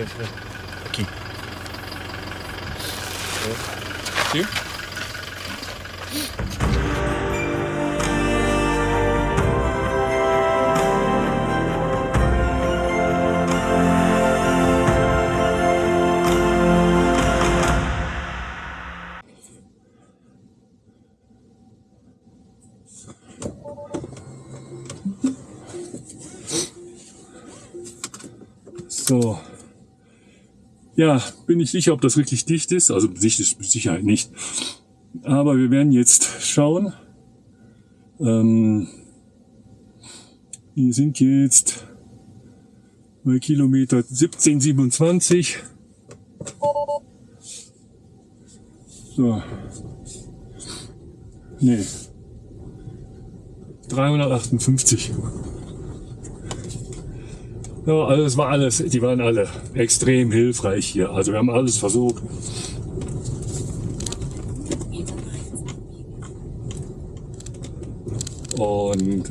Aqui. Aqui. So. Ja, bin nicht sicher, ob das wirklich dicht ist. Also dicht ist mit Sicherheit nicht. Aber wir werden jetzt schauen. Wir sind jetzt bei Kilometer 1727. So. Nee. 358. Ja, also es war alles, die waren alle extrem hilfreich hier. Also wir haben alles versucht. Und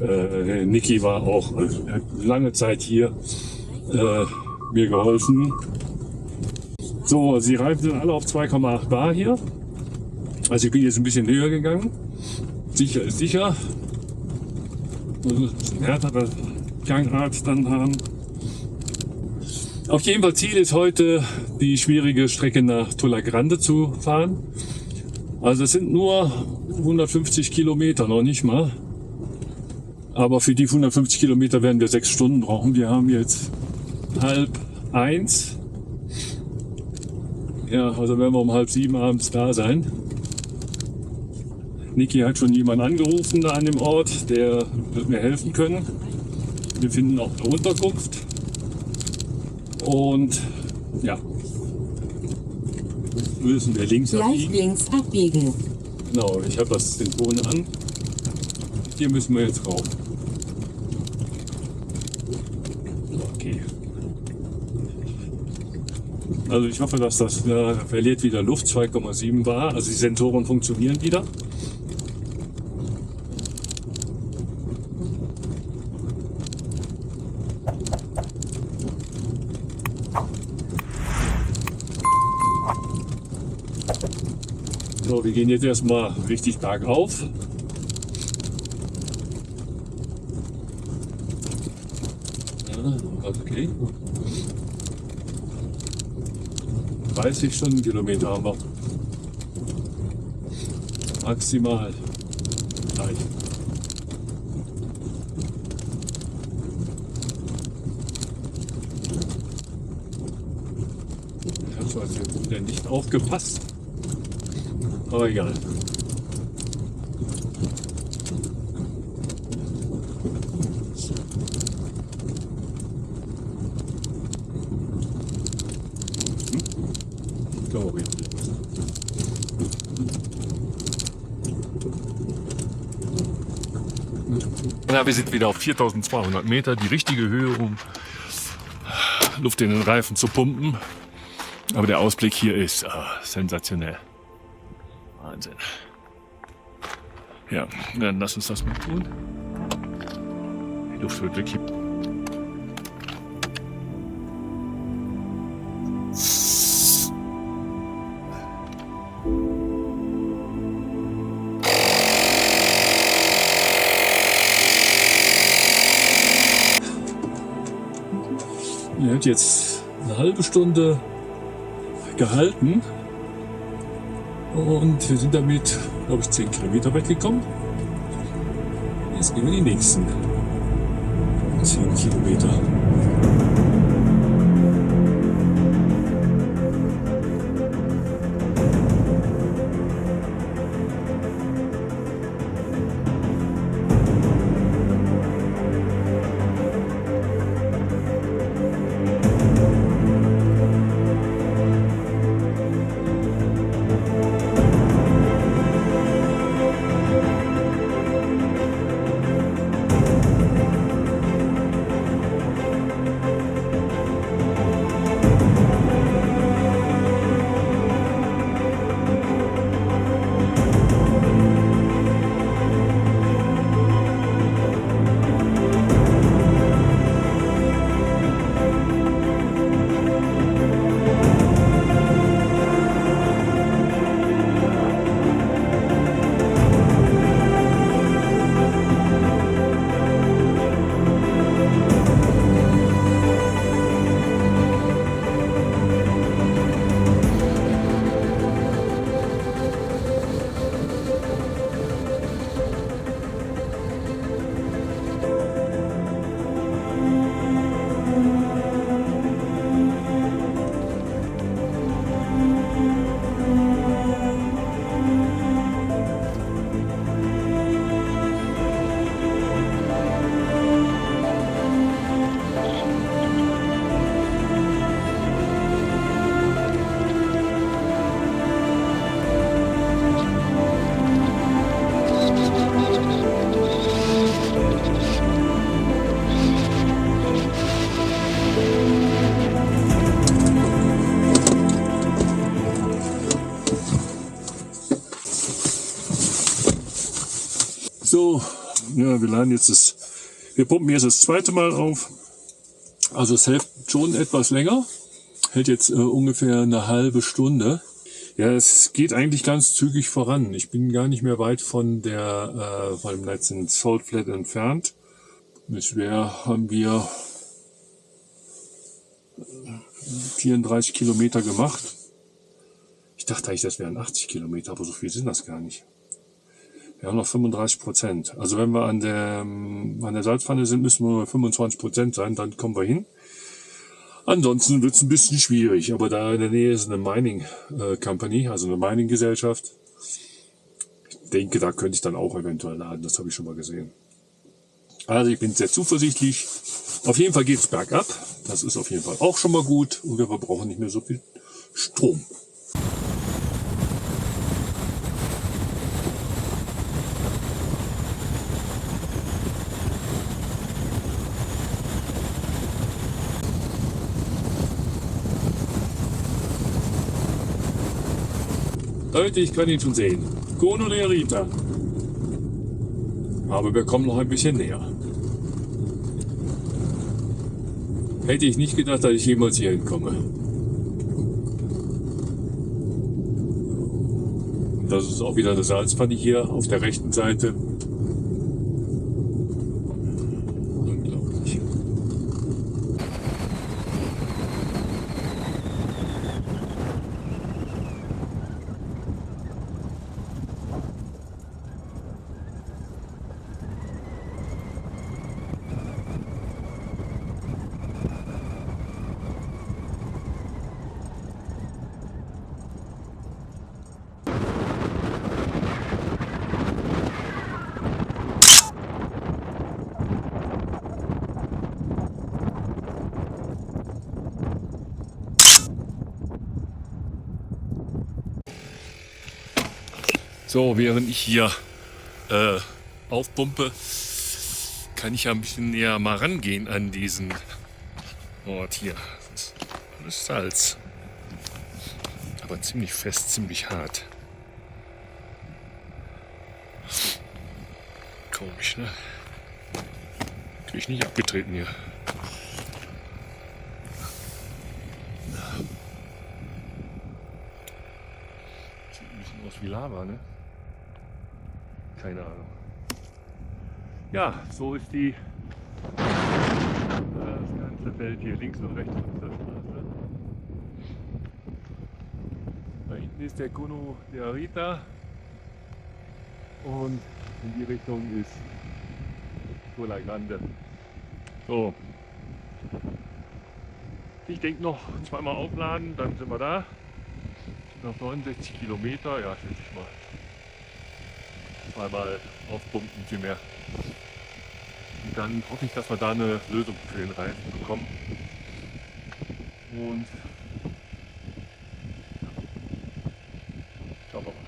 Niki war auch lange Zeit hier, mir geholfen. So, sie reifen alle auf 2,8 Bar hier. Also ich bin jetzt ein bisschen höher gegangen. Sicher ist sicher. Also ein bisschen härtere Gangart dann haben. Auf jeden Fall Ziel ist heute, die schwierige Strecke nach Tola Grande zu fahren. Also es sind nur 150 Kilometer, noch nicht mal. Aber für die 150 Kilometer werden wir 6 Stunden brauchen. Wir haben jetzt 12:30. Ja, also werden wir um 6:30 abends da sein. Niki hat schon jemanden angerufen da an dem Ort, der wird mir helfen können. Wir finden auch eine Unterkunft. Und ja, müssen wir links abbiegen. Links abbiegen. Genau, ich habe das den Ton an. Hier müssen wir jetzt rauf. Okay. Also ich hoffe, dass das verliert wieder Luft, 2,7 Bar. Also die Sensoren funktionieren wieder. So, wir gehen jetzt erstmal richtig bergauf. Ja, okay. 30 Stundenkilometer haben wir. Maximal. Nein. Ich habe zwar jetzt wieder nicht aufgepasst. Aber egal. Ja, wir sind wieder auf 4200 Meter, die richtige Höhe, um Luft in den Reifen zu pumpen. Aber der Ausblick hier ist sensationell. Wahnsinn. Ja, dann lass uns das mal tun. Die Luft wird wegkippen. Er hat jetzt eine halbe Stunde gehalten. Und wir sind damit, glaube ich, 10 Kilometer weggekommen. Jetzt gehen wir die nächsten 10 Kilometer. So, ja, wir pumpen jetzt das zweite Mal auf. Also es hält schon etwas länger. Hält jetzt ungefähr eine halbe Stunde. Ja, es geht eigentlich ganz zügig voran. Ich bin gar nicht mehr weit von dem letzten Salt Flat entfernt. Bisher haben wir 34 Kilometer gemacht. Ich dachte eigentlich, das wären 80 Kilometer, aber so viel sind das gar nicht. Wir haben noch 35%. Also wenn wir an der Salzpfanne sind, müssen wir 25% sein, dann kommen wir hin. Ansonsten wird es ein bisschen schwierig, aber da in der Nähe ist eine Mining Company, also eine Mining-Gesellschaft. Ich denke, da könnte ich dann auch eventuell laden, das habe ich schon mal gesehen. Also ich bin sehr zuversichtlich. Auf jeden Fall geht es bergab, das ist auf jeden Fall auch schon mal gut und wir verbrauchen nicht mehr so viel Strom. Leute, ich kann ihn schon sehen. Kono de Rita. Aber wir kommen noch ein bisschen näher. Hätte ich nicht gedacht, dass ich jemals hier hinkomme. Das ist auch wieder eine Salzpfanne hier auf der rechten Seite. Unglaublich. So, während ich hier aufpumpe, kann ich ja ein bisschen näher mal rangehen an diesen Ort hier. Das ist alles Salz. Aber ziemlich fest, ziemlich hart. Komisch, ne? Krieg ich nicht abgetreten hier. Sieht ein bisschen aus wie Lava, ne? Keine Ahnung. Ja, so ist das ganze Feld hier links und rechts von dieser Straße. Da hinten ist der Cono de Rita und in die Richtung ist Cola Grande. So. Ich denke noch zweimal aufladen, dann sind wir da. Noch 69 Kilometer, ja, schätze ich mal. Zweimal aufpumpen, viel mehr. Und dann hoffe ich, dass wir da eine Lösung für den Reifen bekommen. Und schauen wir mal.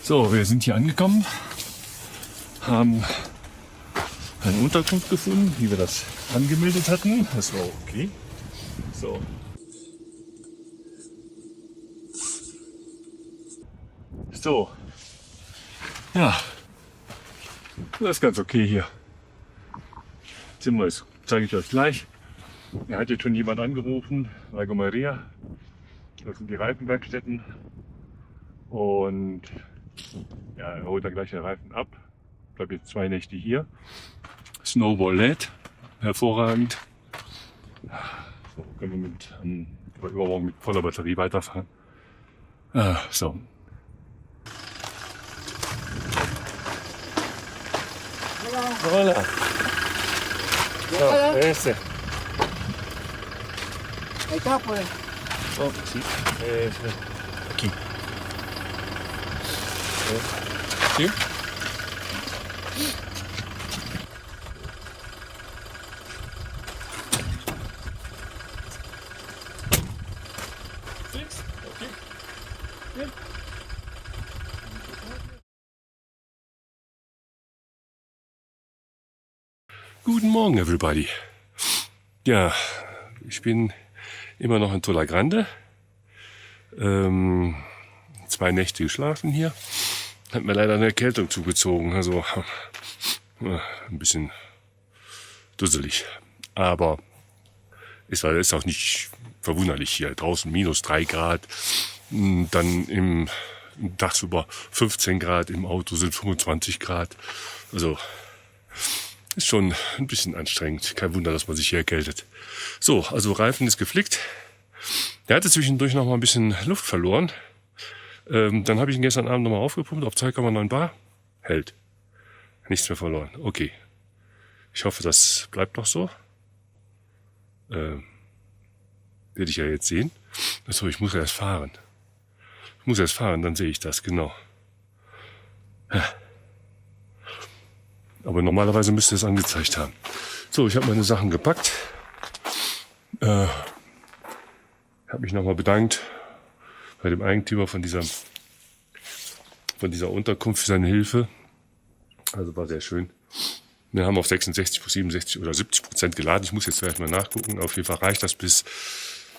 So, wir sind hier angekommen, haben eine Unterkunft gefunden, wie wir das angemeldet hatten. Das war okay. So. So. Ja. Das ist ganz okay hier. Zimmer ist, zeige ich euch gleich. Er hat jetzt schon jemand angerufen, Lago Maria. Das sind die Reifenwerkstätten. Und ja, er holt dann gleich den Reifen ab. Ich bleibe jetzt 2 Nächte hier. Snowball lädt. Hervorragend. So, können wir übermorgen mit voller Batterie weiterfahren. So. Hola. No, ese. Ahí está, pues. Oh, sí. Aquí. ¿Sí? Guten Morgen, everybody. Ja, ich bin immer noch in Tola Grande. 2 Nächte geschlafen hier. Hat mir leider eine Erkältung zugezogen. Also ein bisschen dusselig. Aber ist auch nicht verwunderlich hier. Draußen -3 Grad. Dann tagsüber 15 Grad. Im Auto sind 25 Grad. Also ist schon ein bisschen anstrengend. Kein Wunder, dass man sich hier erkältet. So, also Reifen ist geflickt. Der hatte zwischendurch noch mal ein bisschen Luft verloren. Dann habe ich ihn gestern Abend nochmal aufgepumpt auf 2,9 bar. Hält. Nichts mehr verloren. Okay. Ich hoffe, das bleibt noch so. Werde ich ja jetzt sehen. Achso, ich muss erst fahren. Dann sehe ich das, genau. Aber normalerweise müsste es angezeigt haben. So, ich habe meine Sachen gepackt. Habe mich nochmal bedankt bei dem Eigentümer von dieser Unterkunft für seine Hilfe. Also war sehr schön. Wir haben auf 66, 67 oder 70% geladen. Ich muss jetzt gleich mal nachgucken. Auf jeden Fall reicht das bis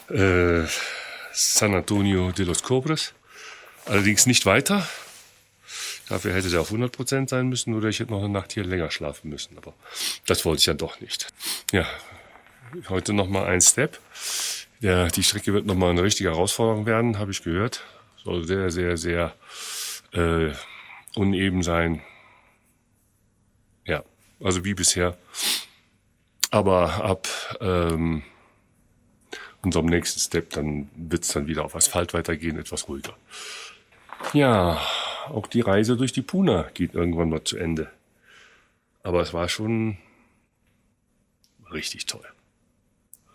San Antonio de los Cobres. Allerdings nicht weiter. Dafür hätte der auf 100% sein müssen oder ich hätte noch eine Nacht hier länger schlafen müssen. Aber das wollte ich ja doch nicht. Ja, heute nochmal ein Step. Die Strecke wird nochmal eine richtige Herausforderung werden, habe ich gehört. Soll sehr, sehr, sehr uneben sein. Ja, also wie bisher. Aber ab unserem nächsten Step, dann wird es dann wieder auf Asphalt weitergehen, etwas ruhiger. Ja, auch die Reise durch die Puna geht irgendwann mal zu Ende. Aber es war schon richtig toll.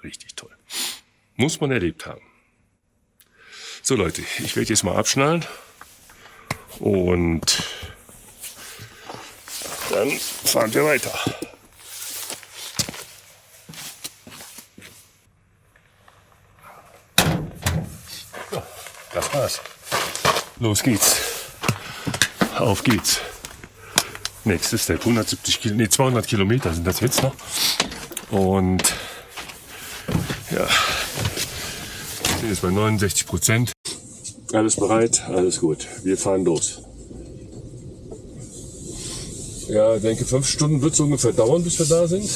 Richtig toll. Muss man erlebt haben. So Leute, ich werde jetzt mal abschnallen. Und dann fahren wir weiter. So, das war's. Los geht's. Auf geht's. Nächstes Step. 200 Kilometer sind das jetzt noch. Und ja, wir sind jetzt bei 69%. Alles bereit, alles gut. Wir fahren los. Ja, ich denke 5 Stunden wird es ungefähr dauern, bis wir da sind.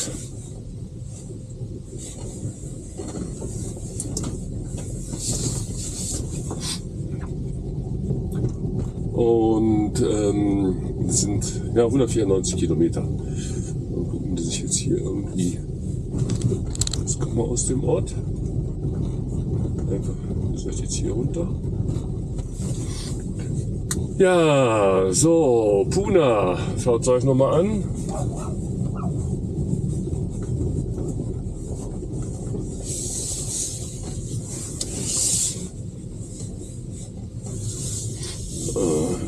Und es sind ja 194 Kilometer. Mal gucken, dass ich jetzt hier irgendwie. Jetzt kommen wir aus dem Ort. Einfach, das ist jetzt hier runter. Ja, so, Puna. Schaut es euch nochmal an.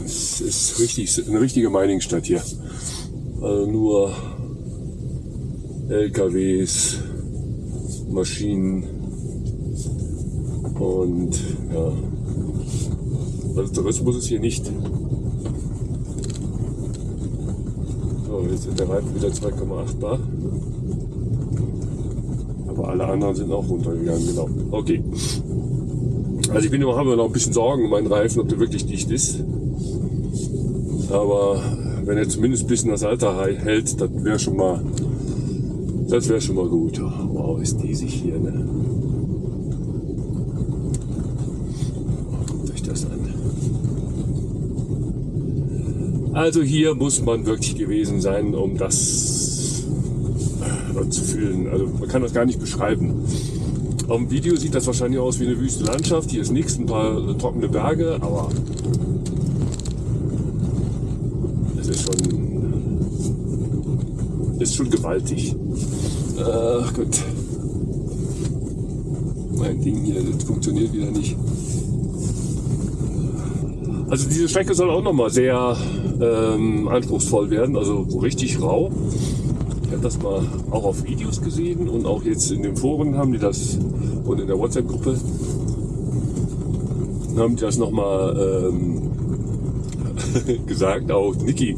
Es ist richtig, eine richtige Mining-Stadt hier. Also nur LKWs, Maschinen und ja, also Tourismus ist hier nicht. So, jetzt sind der Reifen wieder 2,8 Bar. Aber alle anderen sind auch runtergegangen, genau. Okay. Also habe immer noch ein bisschen Sorgen um meinen Reifen, ob der wirklich dicht ist. Aber wenn er zumindest ein bisschen das Alter hält, das wäre schon mal gut. Wow, ist diesig hier, ne? Guckt euch das an. Also hier muss man wirklich gewesen sein, um das zu fühlen. Also man kann das gar nicht beschreiben. Auf dem Video sieht das wahrscheinlich aus wie eine wüste Landschaft. Hier ist nichts, ein paar trockene Berge, aber es ist schon gewaltig. Gut. Mein Ding hier, das funktioniert wieder nicht. Also diese Strecke soll auch nochmal sehr anspruchsvoll werden, also richtig rau. Ich habe das mal auch auf Videos gesehen und auch jetzt in den Foren haben die das und in der WhatsApp-Gruppe haben die das nochmal gesagt. Auch Niki,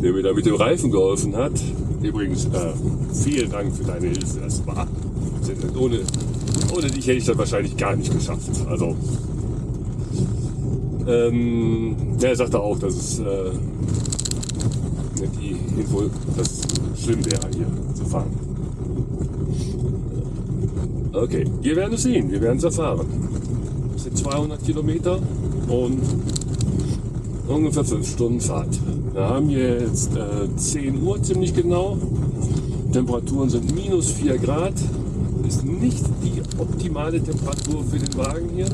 der mir da mit dem Reifen geholfen hat. Übrigens, vielen Dank für deine Hilfe. Das war ohne dich hätte ich das wahrscheinlich gar nicht geschafft. Also der sagte auch, dass es die Info, dass es schlimm wäre, hier zu fahren. Okay, wir werden es sehen, wir werden es erfahren. Es sind 200 Kilometer und ungefähr 5 Stunden Fahrt. Wir haben jetzt 10 Uhr ziemlich genau. Temperaturen sind minus 4 Grad. Ist nicht die optimale Temperatur für den Wagen hier.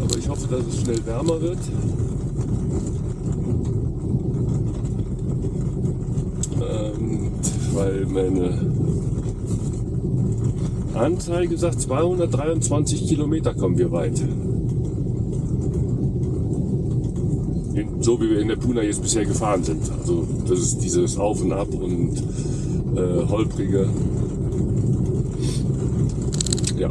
Aber ich hoffe, dass es schnell wärmer wird. Weil meine Anzeige sagt, 223 Kilometer kommen wir weit. So wie wir in der Puna jetzt bisher gefahren sind. Also das ist dieses Auf und Ab und holprige. Ja.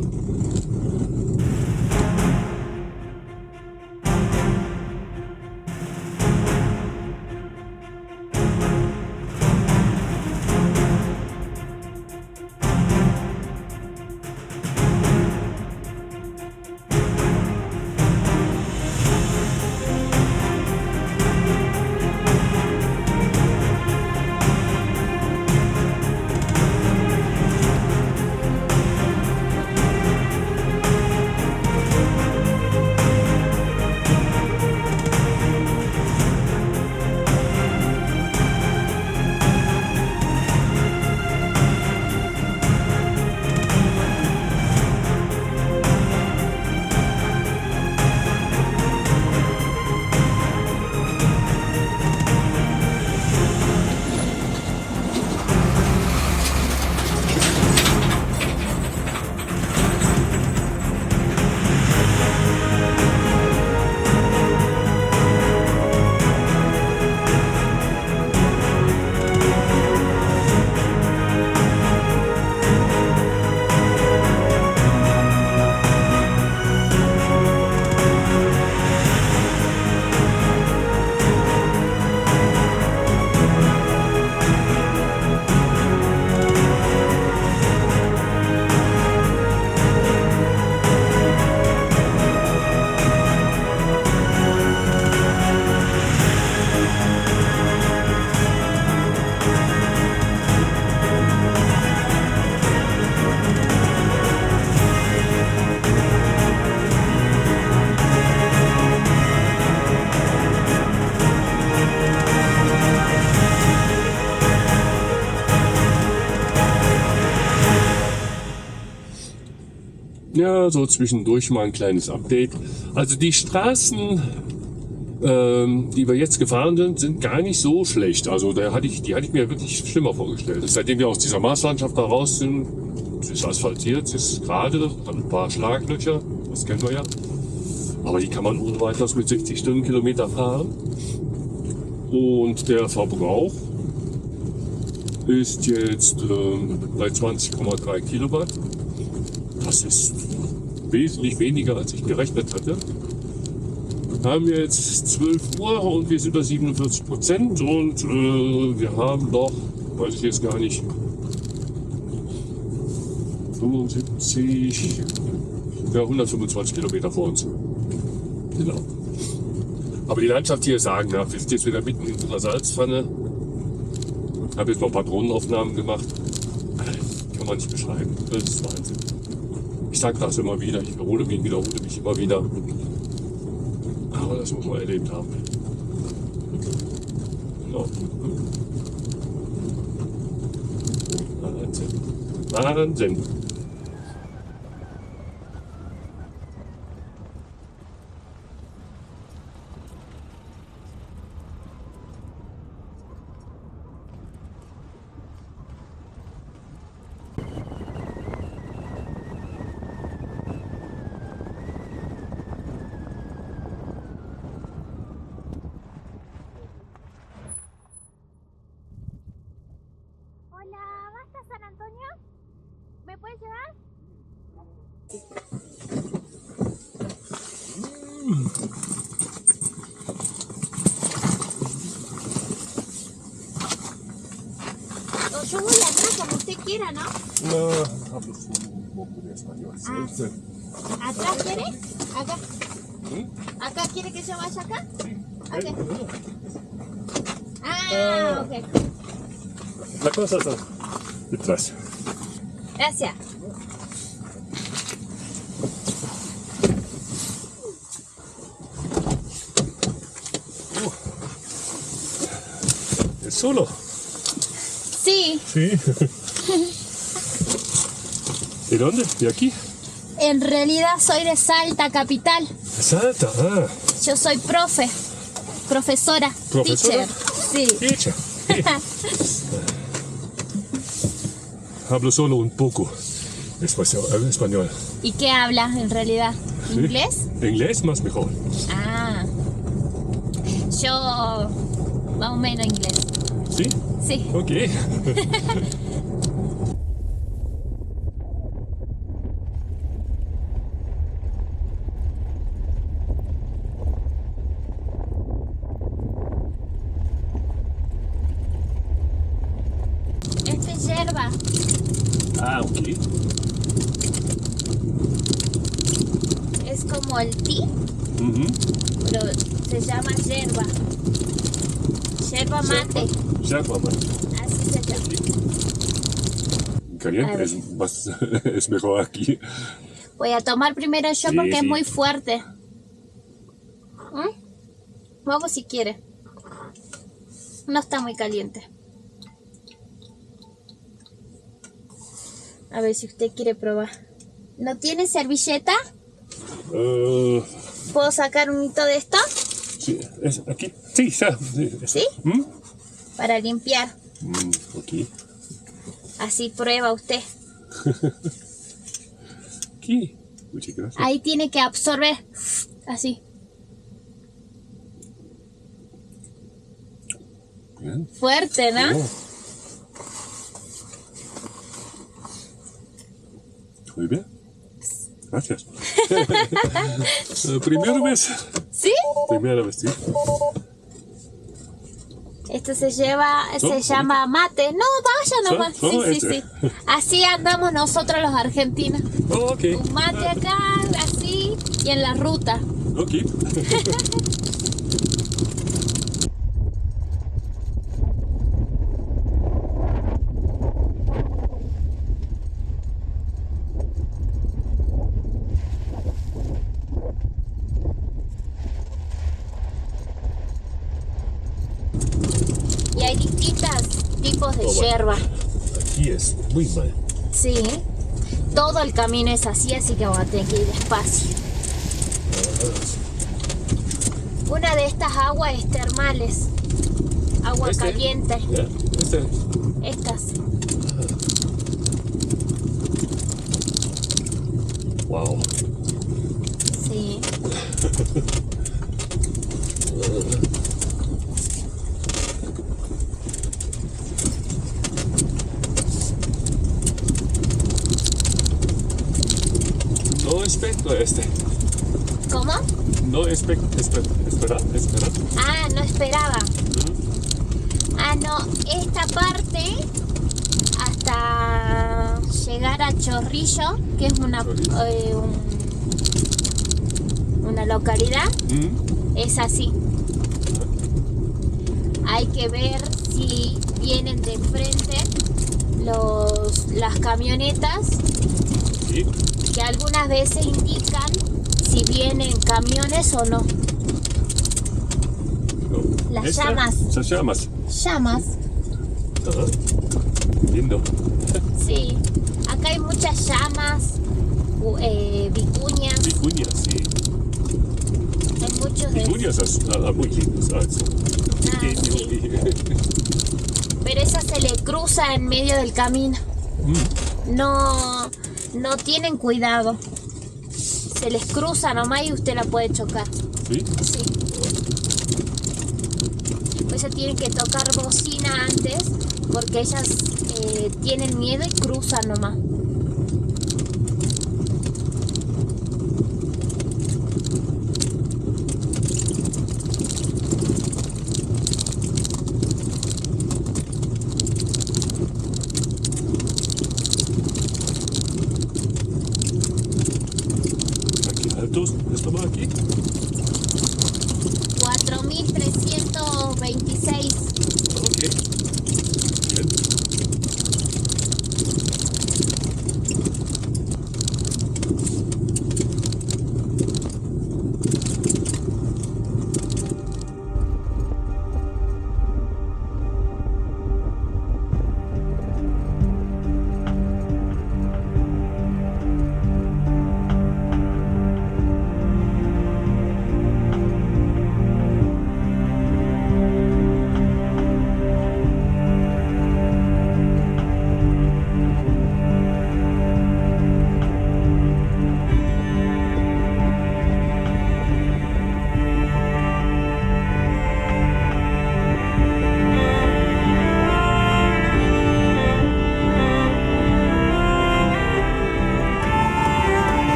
Ja, so zwischendurch mal ein kleines Update. Also die Straßen, die wir jetzt gefahren sind gar nicht so schlecht. Also die hatte ich mir wirklich schlimmer vorgestellt. Seitdem wir aus dieser Marslandschaft da raus sind, es ist asphaltiert, es ist gerade, ein paar Schlaglöcher, das kennen wir ja. Aber die kann man ohne weiteres mit 60 Stundenkilometer fahren. Und der Verbrauch ist jetzt bei 20,3 Kilowatt. Das ist wesentlich weniger, als ich gerechnet hatte. haben wir jetzt 12 Uhr und wir sind bei 47% und wir haben noch, weiß ich jetzt gar nicht, 75, ja 125 Kilometer vor uns. Genau. Aber die Landschaft hier ist sagenhaft. Wir sind jetzt wieder mitten in so einer Salzpfanne. Ich habe jetzt noch ein paar Drohnenaufnahmen gemacht. Kann man nicht beschreiben. Das ist Wahnsinn. Ich sage das immer wieder. Ich wiederhole mich immer wieder. Aber das muss man erlebt haben. Genau. Wahnsinn. Wahnsinn. Hola, ¿vas a San Antonio? ¿Me puedes llevar? O yo voy atrás como usted quiera, ¿no? No, hablo un poco de español. ¿Atrás quiere? Acá. ¿Acá quiere que yo vaya acá? Ok. Ah, ok. La cosa está detrás. Gracias. ¿Es solo? Sí, Sí. ¿De dónde? ¿De aquí? en realidad soy de Salta, capital. Salta. Ah, Yo soy profesora, ¿Profesora? teacher. Sí. Teacher. Hablo solo un poco español. ¿Y qué hablas en realidad? Sí. ¿Inglés? Inglés más mejor. Ah, yo más o menos inglés. ¿Sí? Sí. Ok. Este es yerba. Ah, ok. Es como el tea, Mhm. pero se llama yerba. Yerba mate. Yerba mate. Así se llama. Caliente es mejor aquí. Voy a tomar primero yo Sí, porque es sí. muy fuerte. Vamos si quiere. No está muy caliente. A ver si usted quiere probar. ¿No tiene servilleta? ¿Puedo sacar un hito de esto? Sí, es aquí. Sí, ya. Sí. ¿Sí? ¿Mm? Para limpiar. Ok. Así prueba usted. Aquí. Muchas gracias. Ahí tiene que absorber. Así. Bien. Fuerte, ¿no? Oh. Muy bien. Gracias. Primera vez. ¿Sí? Primera vez, sí. Esto se ¿Solo? llama mate. No, vaya nomás. ¿Solo Sí, este? sí. Así andamos nosotros los argentinos. Oh, ok. Un mate acá, así, y en la ruta. Ok. Y hay distintos tipos de Oh, bueno. yerba. Aquí es muy mal. Sí. Todo el camino es así que vamos a tener que ir despacio. Una de estas aguas es termales. Agua Este. caliente. Ya, este. Estas. Wow. Sí. No respeto este. ¿Cómo? No espera. Ah, no esperaba. Ah, no, esta parte hasta llegar a Chorrillo, que es una localidad, es así. Hay que ver si vienen de frente las camionetas, Sí. que algunas veces indican si vienen camiones o no. Las ¿Esta? llamas. Las llamas. Llamas, Ah, lindo. sí. Acá hay muchas llamas, vicuñas, Vicuñas, sí. hay muchos de Vicuñas muy lindas. Also. sí. Pero esa se le cruza en medio del camino. No tienen cuidado. Se les cruza nomás y usted la puede chocar. ¿Sí? Sí. Pues tienen que tocar bocina antes porque ellas tienen miedo y cruzan nomás. Aquí altos. ¿Esto va aquí? 4.326. Ok. Bien.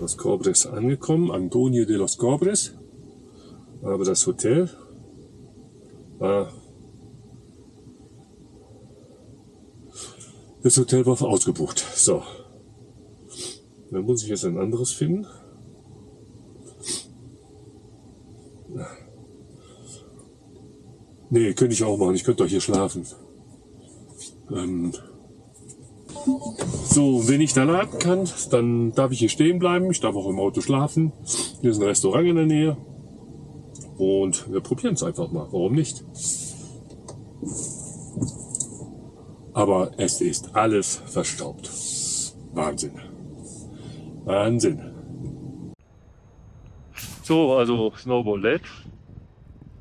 Los Cobres angekommen, Antonio de los Cobres. Aber das Hotel war ausgebucht. So. Dann muss ich jetzt ein anderes finden. Nee, könnte ich auch machen. Ich könnte doch hier schlafen. So, wenn ich da laden kann, dann darf ich hier stehen bleiben. Ich darf auch im Auto schlafen. Hier ist ein Restaurant in der Nähe. Und wir probieren es einfach mal. Warum nicht? Aber es ist alles verstaubt. Wahnsinn. Wahnsinn. So, also Snowball lädt.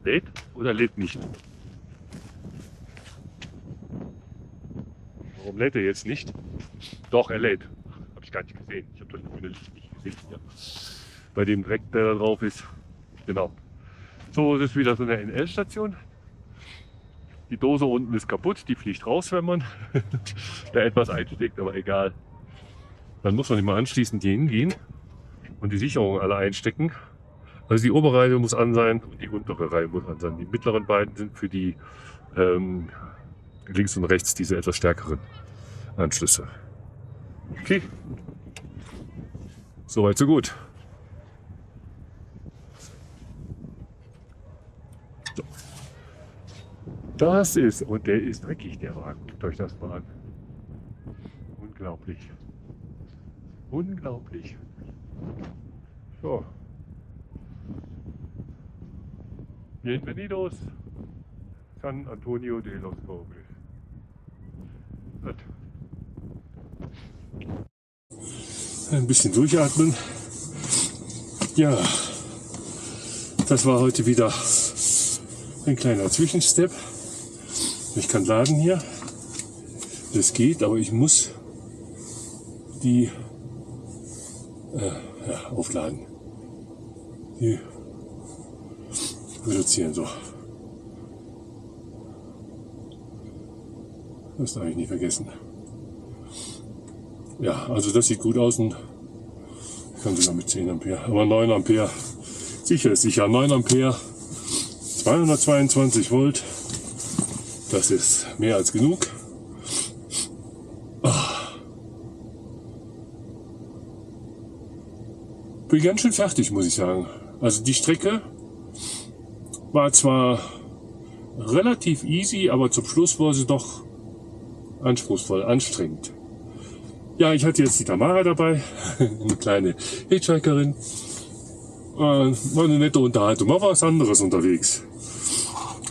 Lädt oder lädt nicht? Warum lädt er jetzt nicht? Doch, er lädt. Habe ich gar nicht gesehen. Ich habe das grüne Licht nicht gesehen. Ja. Bei dem Dreck, der da drauf ist. Genau. So, das ist wieder so eine NL-Station. Die Dose unten ist kaputt. Die fliegt raus, wenn man da etwas einsteckt. Aber egal. Dann muss man immer anschließend hier hingehen und die Sicherungen alle einstecken. Also die obere Reihe muss an sein und die untere Reihe muss an sein. Die mittleren beiden sind für die links und rechts diese etwas stärkeren Anschlüsse. Okay. Soweit so gut. So. Das ist, und der ist dreckig, der Wagen. Guckt euch das mal an. Unglaublich. Unglaublich. So. Bienvenidos San Antonio de los Cobres. Gut. Ein bisschen durchatmen. Ja, das war heute wieder ein kleiner Zwischenstep. Ich kann laden hier. Das geht, aber ich muss die aufladen. Die reduzieren so. Das darf ich nicht vergessen. Ja, also das sieht gut aus und ich kann sogar mit 10 Ampere. Aber 9 Ampere, sicher ist sicher. 9 Ampere, 222 Volt. Das ist mehr als genug. Bin ganz schön fertig, muss ich sagen. Also die Strecke war zwar relativ easy, aber zum Schluss war sie doch anspruchsvoll, anstrengend. Ja, ich hatte jetzt die Tamara dabei, eine kleine Hitchhikerin. War eine nette Unterhaltung, war was anderes unterwegs.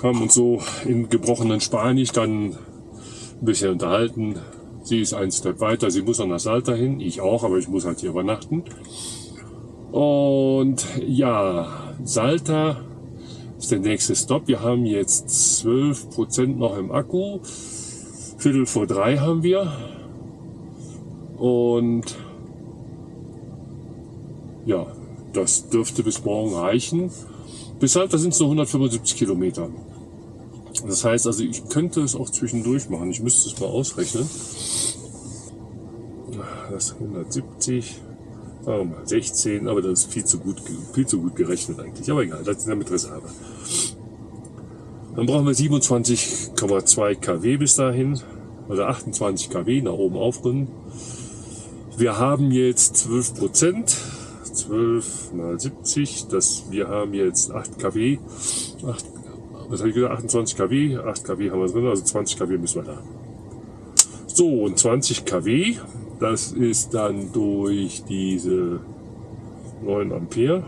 Haben uns so in gebrochenen Spanisch dann ein bisschen unterhalten. Sie ist einen Step weiter, sie muss nach Salta hin, ich auch, aber ich muss halt hier übernachten. Und ja, Salta ist der nächste Stopp. Wir haben jetzt 12% noch im Akku. 2:45 haben wir. Und ja, das dürfte bis morgen reichen. Bis Salta sind es nur 175 Kilometer. Das heißt also, ich könnte es auch zwischendurch machen. Ich müsste es mal ausrechnen. Das ist 170. Sagen wir mal 16, aber das ist viel zu gut gerechnet eigentlich. Aber egal, das ist ja mit Reserve. Dann brauchen wir 27,2 kW bis dahin, also 28 kW nach oben aufrunden. Wir haben jetzt 12%, 12 mal 70, wir haben jetzt 8 kW, was habe ich gesagt, 28 kW, 8 kW haben wir drin, also 20 kW müssen wir da. So, und 20 kW, das ist dann durch diese 9 Ampere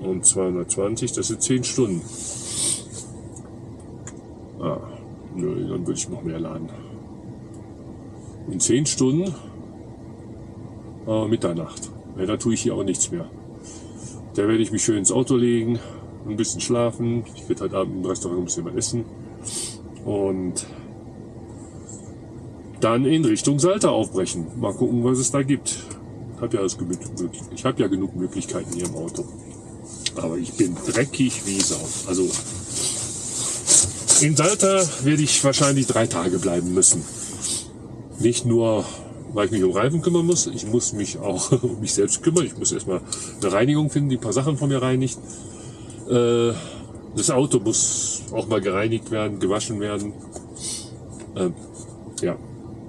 und 220, das sind 10 Stunden. Nö, dann würde ich noch mehr laden. In 10 Stunden Mitternacht. Ja, da tue ich hier auch nichts mehr. Da werde ich mich schön ins Auto legen, ein bisschen schlafen. Ich werde heute Abend im Restaurant ein bisschen was essen. Und dann in Richtung Salta aufbrechen. Mal gucken, was es da gibt. Ich habe ja genug Möglichkeiten hier im Auto. Aber ich bin dreckig wie Sau. Also in Salta werde ich wahrscheinlich 3 Tage bleiben müssen. Nicht nur, weil ich mich um Reifen kümmern muss, ich muss mich auch um mich selbst kümmern. Ich muss erstmal eine Reinigung finden, die ein paar Sachen von mir reinigt. Das Auto muss auch mal gereinigt werden, gewaschen werden. Ja.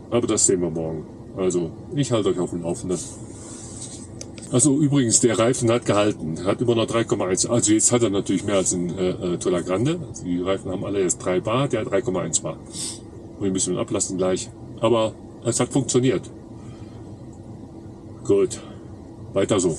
Aber das sehen wir morgen. Also, ich halte euch auf dem Laufenden. Also übrigens, der Reifen hat gehalten. Hat immer noch 3,1. Also jetzt hat er natürlich mehr als ein Toller Grande. Also die Reifen haben alle jetzt 3 Bar, der hat 3,1 Bar. Und ein bisschen ablassen gleich. Aber es hat funktioniert. Gut. Weiter so.